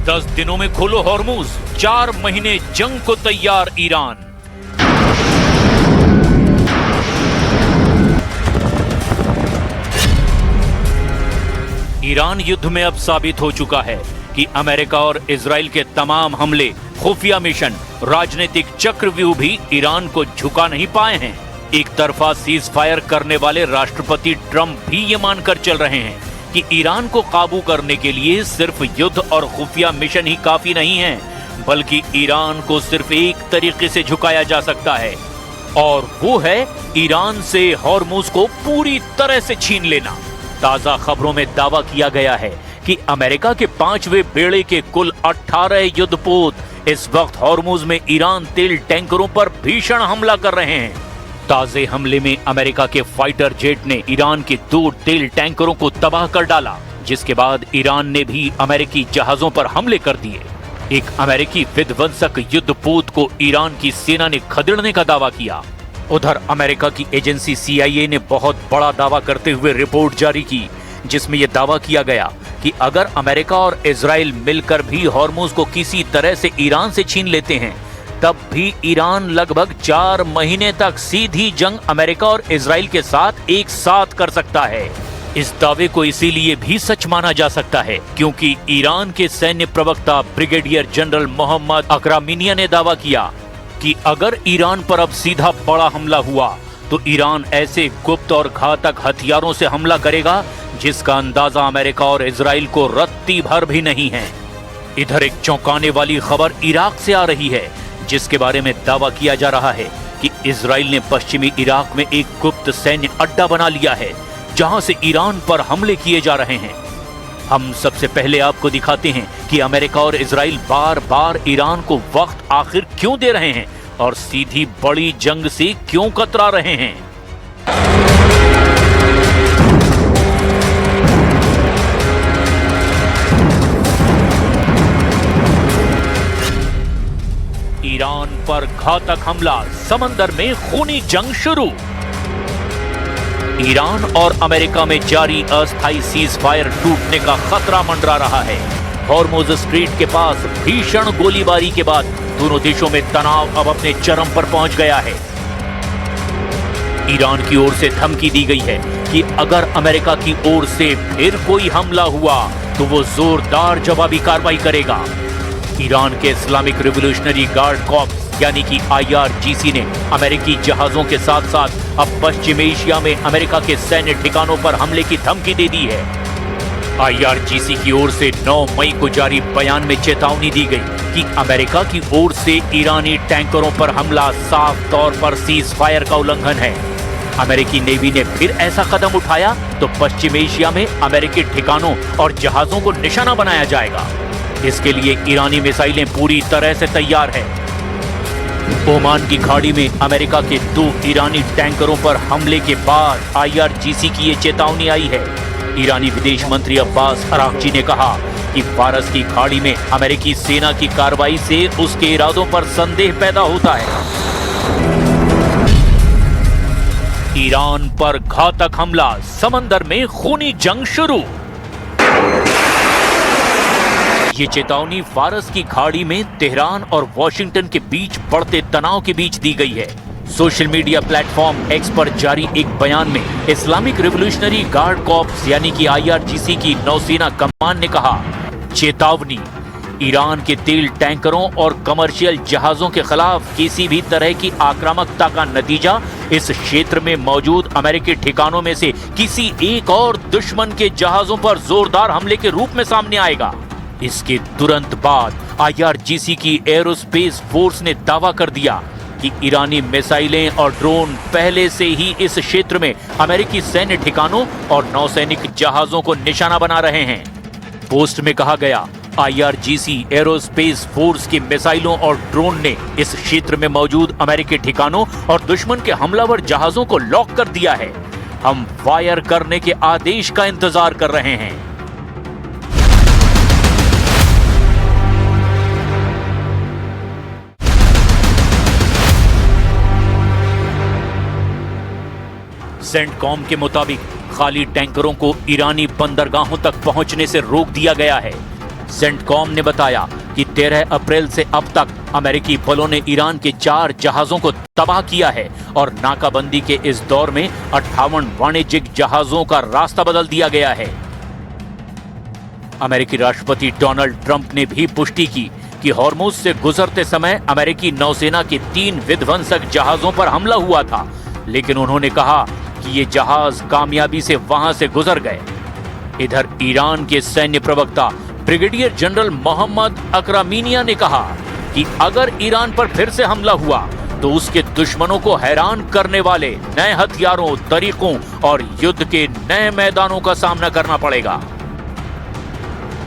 10 दिनों में खोलो हॉर्मुज, 4 महीने जंग को तैयार ईरान। ईरान युद्ध में अब साबित हो चुका है कि अमेरिका और इजराइल के तमाम हमले, खुफिया मिशन, राजनीतिक चक्रव्यूह भी ईरान को झुका नहीं पाए हैं। एक तरफा सीज फायर करने वाले राष्ट्रपति ट्रंप भी ये मानकर चल रहे हैं कि ईरान को काबू करने के लिए सिर्फ युद्ध और खुफिया मिशन ही काफी नहीं है, बल्कि ईरान को सिर्फ एक तरीके से झुकाया जा सकता है, और वो है ईरान से हॉर्मुज को पूरी तरह से छीन लेना। ताजा खबरों में दावा किया गया है कि अमेरिका के 5वें बेड़े के कुल 18 युद्धपोत इस वक्त हॉर्मुज में ईरान तेल टैंकरों पर भीषण हमला कर रहे हैं। ताजे हमले में अमेरिका के फाइटर जेट ने ईरान के 2 तेल टैंकरों को तबाह कर डाला, जिसके बाद ईरान ने भी अमेरिकी जहाजों पर हमले कर दिए। एक अमेरिकी विध्वंसक युद्धपोत को ईरान की सेना ने खदेड़ने का दावा किया। उधर अमेरिका की एजेंसी CIA ने बहुत बड़ा दावा करते हुए रिपोर्ट जारी की, जिसमें यह दावा किया गया कि अगर अमेरिका और इजराइल मिलकर भी हॉर्मुज को किसी तरह से ईरान से छीन लेते हैं, तब भी ईरान लगभग 4 महीने तक सीधी जंग अमेरिका और इजराइल के साथ एक साथ कर सकता है। इस दावे को इसीलिए भी सच माना जा सकता है क्योंकि ईरान के सैन्य प्रवक्ता ब्रिगेडियर जनरल मोहम्मद अकरामिनिया ने दावा किया कि अगर ईरान पर अब सीधा बड़ा हमला हुआ तो ईरान ऐसे गुप्त और घातक हथियारों से हमला करेगा जिसका अंदाजा अमेरिका और इजराइल को रत्ती भर भी नहीं है। इधर एक चौंकाने वाली खबर इराक से आ रही है, जिसके बारे में दावा किया जा रहा है कि इजराइल ने पश्चिमी इराक में एक गुप्त सैन्य अड्डा बना लिया है, जहां से ईरान पर हमले किए जा रहे हैं। हम सबसे पहले आपको दिखाते हैं कि अमेरिका और इजराइल बार बार ईरान को वक्त आखिर क्यों दे रहे हैं और सीधी बड़ी जंग से क्यों कतरा रहे हैं। ईरान पर घातक हमला, समंदर में खूनी जंग शुरू। ईरान और अमेरिका में जारी अस्थायी सीज फायर टूटने का खतरा मंडरा रहा है। हॉर्मुज स्ट्रीट के पास भीषण गोलीबारी के बाद दोनों देशों में तनाव अब अपने चरम पर पहुंच गया है। ईरान की ओर से धमकी दी गई है कि अगर अमेरिका की ओर से फिर कोई हमला हुआ तो वो जोरदार जवाबी कार्रवाई करेगा। ईरान के इस्लामिक रिवॉल्यूशनरी गार्ड कॉर्प्स यानी कि IRGC ने अमेरिकी जहाजों के साथ साथ अब पश्चिम एशिया में अमेरिका के सैन्य ठिकानों पर हमले की धमकी दे दी है। IRGC की ओर से 9 मई को जारी बयान में चेतावनी दी गई कि अमेरिका की ओर से ईरानी टैंकरों पर हमला साफ तौर पर सीज फायर का उल्लंघन है। अमेरिकी नेवी ने फिर ऐसा कदम उठाया तो पश्चिम एशिया में अमेरिकी ठिकानों और जहाजों को निशाना बनाया जाएगा। इसके लिए ईरानी मिसाइलें पूरी तरह से तैयार है। ओमान की खाड़ी में अमेरिका के 2 ईरानी टैंकरों पर हमले के बाद IRGC की ये चेतावनी आई है। ईरानी विदेश मंत्री अब्बास अरागची ने कहा कि फारस की खाड़ी में अमेरिकी सेना की कार्रवाई से उसके इरादों पर संदेह पैदा होता है। ईरान पर घातक हमला, समंदर में खूनी जंग शुरू। ये चेतावनी फारस की खाड़ी में तेहरान और वॉशिंगटन के बीच बढ़ते तनाव के बीच दी गई है। सोशल मीडिया प्लेटफॉर्म X पर जारी एक बयान में इस्लामिक रिवॉल्यूशनरी गार्ड कॉर्प्स यानी कि IRGC की नौसेना कमान ने कहा, चेतावनी, ईरान के तेल टैंकरों और कमर्शियल जहाजों के खिलाफ किसी भी तरह की आक्रामकता का नतीजा इस क्षेत्र में मौजूद अमेरिकी ठिकानों में से किसी एक और दुश्मन के जहाजों पर जोरदार हमले के रूप में सामने आएगा। इसके तुरंत बाद IRGC की एरोस्पेस फोर्स ने दावा कर दिया कि ईरानी मिसाइलें और ड्रोन पहले से ही इस क्षेत्र में अमेरिकी सैन्य ठिकानों और नौसैनिक जहाजों को निशाना बना रहे हैं। पोस्ट में कहा गया, IRGC एरोस्पेस फोर्स की मिसाइलों और ड्रोन ने इस क्षेत्र में मौजूद अमेरिकी ठिकानों और दुश्मन के हमलावर जहाजों को लॉक कर दिया है। हम फायर करने के आदेश का इंतजार कर रहे हैं। सेंटकॉम के मुताबिक खाली टैंकरों को ईरानी बंदरगाहों तक पहुंचने से रोक दिया गया है। सेंटकॉम ने बताया कि 13 अप्रैल से अब तक अमेरिकी बलों ने ईरान के 4 जहाजों को तबाह किया है और नाकाबंदी के इस दौर में 58 वाणिज्यिक जहाजों का रास्ता बदल दिया गया है। अमेरिकी राष्ट्रपति डोनाल्ड ट्रंप ने भी पुष्टि की कि हॉर्मुज से गुजरते समय अमेरिकी नौसेना के 3 विध्वंसक जहाजों पर हमला हुआ था, लेकिन उन्होंने कहा कि ये जहाज कामयाबी से वहां से गुजर गए। इधर ईरान के सैन्य प्रवक्ता ब्रिगेडियर जनरल मोहम्मद अकरामीनिया ने कहा कि अगर ईरान पर फिर से हमला हुआ तो उसके दुश्मनों को हैरान करने वाले नए हथियारों, तरीकों और युद्ध के नए मैदानों का सामना करना पड़ेगा।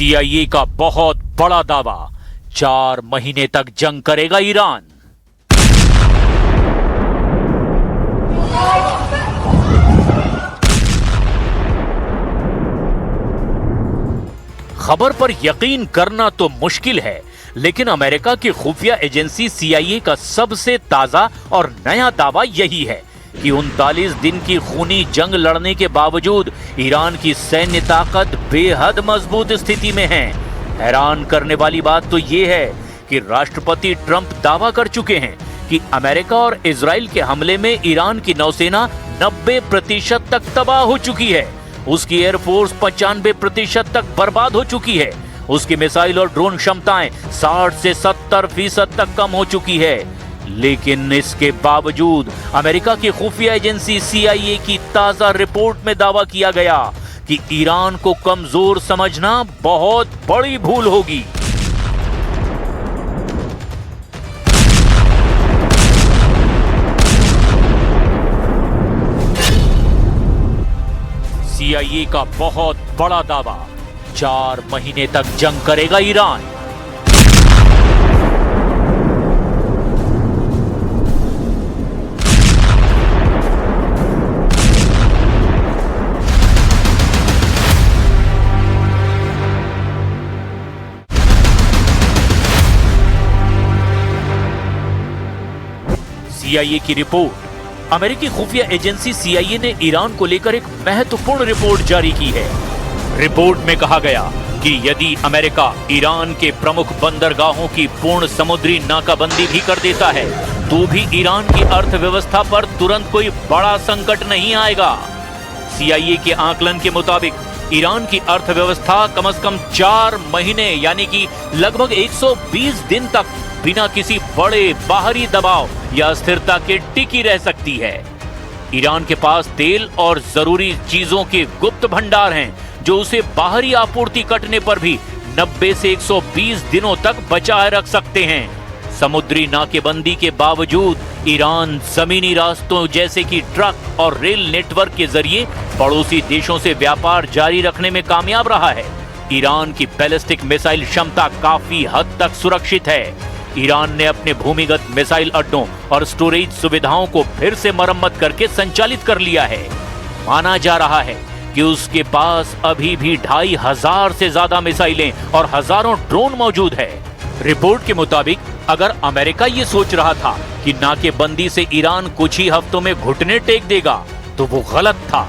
CIA का बहुत बड़ा दावा, 4 महीने तक जंग करेगा ईरान। खबर पर यकीन करना तो मुश्किल है, लेकिन अमेरिका की खुफिया एजेंसी CIA का सबसे ताजा और नया दावा यही है कि 39 दिन की खूनी जंग लड़ने के बावजूद ईरान की सैन्य ताकत बेहद मजबूत स्थिति में है। हैरान करने वाली बात तो ये है कि राष्ट्रपति ट्रंप दावा कर चुके हैं कि अमेरिका और इजराइल के हमले में ईरान की नौसेना 90% तक तबाह हो चुकी है, उसकी एयरफोर्स 95% तक बर्बाद हो चुकी है, उसकी मिसाइल और ड्रोन क्षमताएं 60 से 70% तक कम हो चुकी है। लेकिन इसके बावजूद अमेरिका की खुफिया एजेंसी CIA की ताजा रिपोर्ट में दावा किया गया कि ईरान को कमजोर समझना बहुत बड़ी भूल होगी। CIA का बहुत बड़ा दावा, 4 महीने तक जंग करेगा ईरान। CIA की रिपोर्ट। अमेरिकी खुफिया एजेंसी CIA ने ईरान को लेकर एक महत्वपूर्ण रिपोर्ट जारी की है। रिपोर्ट में कहा गया कि यदि अमेरिका ईरान के प्रमुख बंदरगाहों की पूर्ण समुद्री नाकाबंदी भी कर देता है तो भी ईरान की अर्थव्यवस्था पर तुरंत कोई बड़ा संकट नहीं आएगा। CIA के आकलन के मुताबिक ईरान की अर्थव्यवस्था कम से कम 4 महीने यानी कि लगभग 120 दिन तक बिना किसी बड़े बाहरी दबाव या अस्थिरता के टिकी रह सकती है। ईरान के पास तेल और जरूरी चीजों के गुप्त भंडार हैं जो उसे बाहरी आपूर्ति कटने पर भी 90 से 120 दिनों तक बचाए रख सकते हैं। समुद्री नाकेबंदी के बावजूद ईरान जमीनी रास्तों जैसे कि ट्रक और रेल नेटवर्क के जरिए पड़ोसी देशों से व्यापार जारी रखने में कामयाब रहा है। ईरान की बैलिस्टिक मिसाइल क्षमता काफी हद तक सुरक्षित है। ईरान ने अपने भूमिगत मिसाइल अड्डों और स्टोरेज सुविधाओं को फिर से मरम्मत करके संचालित कर लिया है। माना जा रहा है कि उसके पास अभी भी 2500 से ज्यादा मिसाइलें और हजारों ड्रोन मौजूद है। रिपोर्ट के मुताबिक अगर अमेरिका ये सोच रहा था कि नाकेबंदी से ईरान कुछ ही हफ्तों में घुटने टेक देगा तो वो गलत था।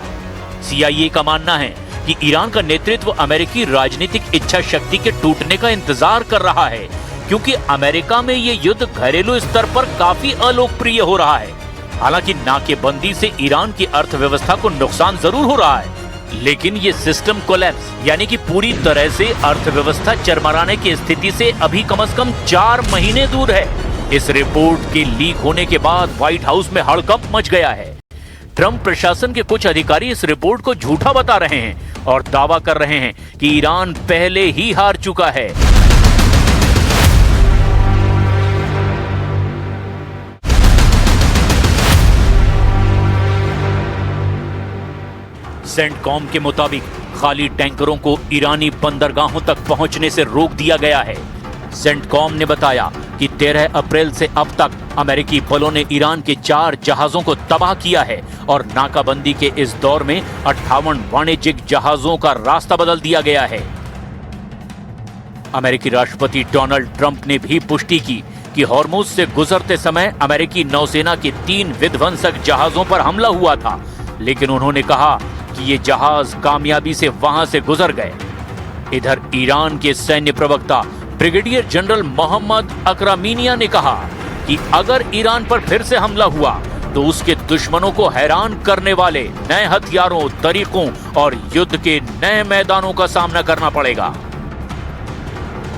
CIA का मानना है कि ईरान का नेतृत्व अमेरिकी राजनीतिक इच्छा शक्ति के टूटने का इंतजार कर रहा है, क्योंकि अमेरिका में ये युद्ध घरेलू स्तर पर काफी अलोकप्रिय हो रहा है। हालांकि नाकेबंदी से ईरान की अर्थव्यवस्था को नुकसान जरूर हो रहा है, लेकिन ये सिस्टम कोलैप्स यानी कि पूरी तरह से अर्थव्यवस्था चरमराने की स्थिति से अभी कम से कम 4 महीने दूर है। इस रिपोर्ट के लीक होने के बाद व्हाइट हाउस में हड़कंप मच गया है। ट्रंप प्रशासन के कुछ अधिकारी इस रिपोर्ट को झूठा बता रहे हैं और दावा कर रहे हैं कि ईरान पहले ही हार चुका है। सेंटकॉम के मुताबिक खाली टैंकरों को ईरानी बंदरगाहों तक पहुंचने से रोक दिया गया है। सेंटकॉम ने बताया कि 13 अप्रैल से अब तक अमेरिकी बलों ने ईरान के 4 जहाजों को तबाह किया है और नाकाबंदी के इस दौर में 58 वाणिज्यिक जहाजों का रास्ता बदल दिया गया है। अमेरिकी राष्ट्रपति डोनाल्ड ट्रंप ने भी पुष्टि की कि हॉर्मुज से गुजरते समय अमेरिकी नौसेना के 3 विध्वंसक जहाजों पर हमला हुआ था, लेकिन उन्होंने कहा कि ये जहाज कामयाबी से वहां से गुजर गए। इधर ईरान के सैन्य प्रवक्ता ब्रिगेडियर जनरल मोहम्मद अकरामीनिया ने कहा कि अगर ईरान पर फिर से हमला हुआ तो उसके दुश्मनों को हैरान करने वाले नए हथियारों, तरीकों और युद्ध के नए मैदानों का सामना करना पड़ेगा।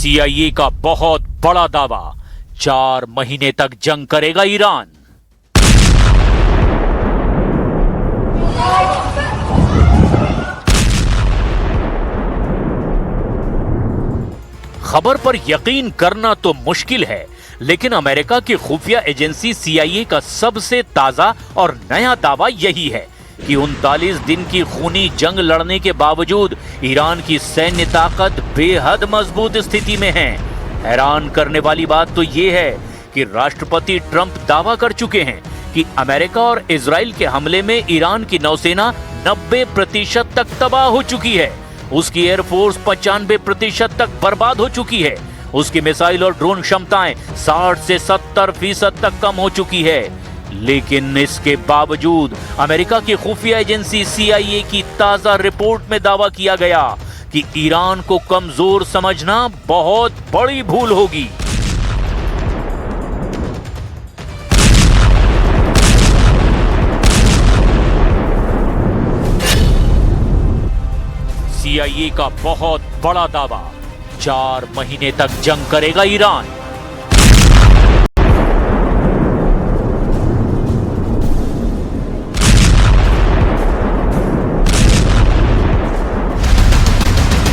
CIA का बहुत बड़ा दावा, 4 महीने तक जंग करेगा ईरान। खबर पर यकीन करना तो मुश्किल है, लेकिन अमेरिका की खुफिया एजेंसी CIA का सबसे ताजा और नया दावा यही है कि 39 दिन की खूनी जंग लड़ने के बावजूद ईरान की सैन्य ताकत बेहद मजबूत स्थिति में है। हैरान करने वाली बात तो ये है कि राष्ट्रपति ट्रंप दावा कर चुके हैं कि अमेरिका और इजराइल के हमले में ईरान की नौसेना 90% तक तबाह हो चुकी है, उसकी एयरफोर्स 95% तक बर्बाद हो चुकी है, उसकी मिसाइल और ड्रोन क्षमताएं 60 से 70% तक कम हो चुकी है। लेकिन इसके बावजूद अमेरिका की खुफिया एजेंसी CIA की ताजा रिपोर्ट में दावा किया गया कि ईरान को कमजोर समझना बहुत बड़ी भूल होगी। CIA का बहुत बड़ा दावा, 4 महीने तक जंग करेगा ईरान।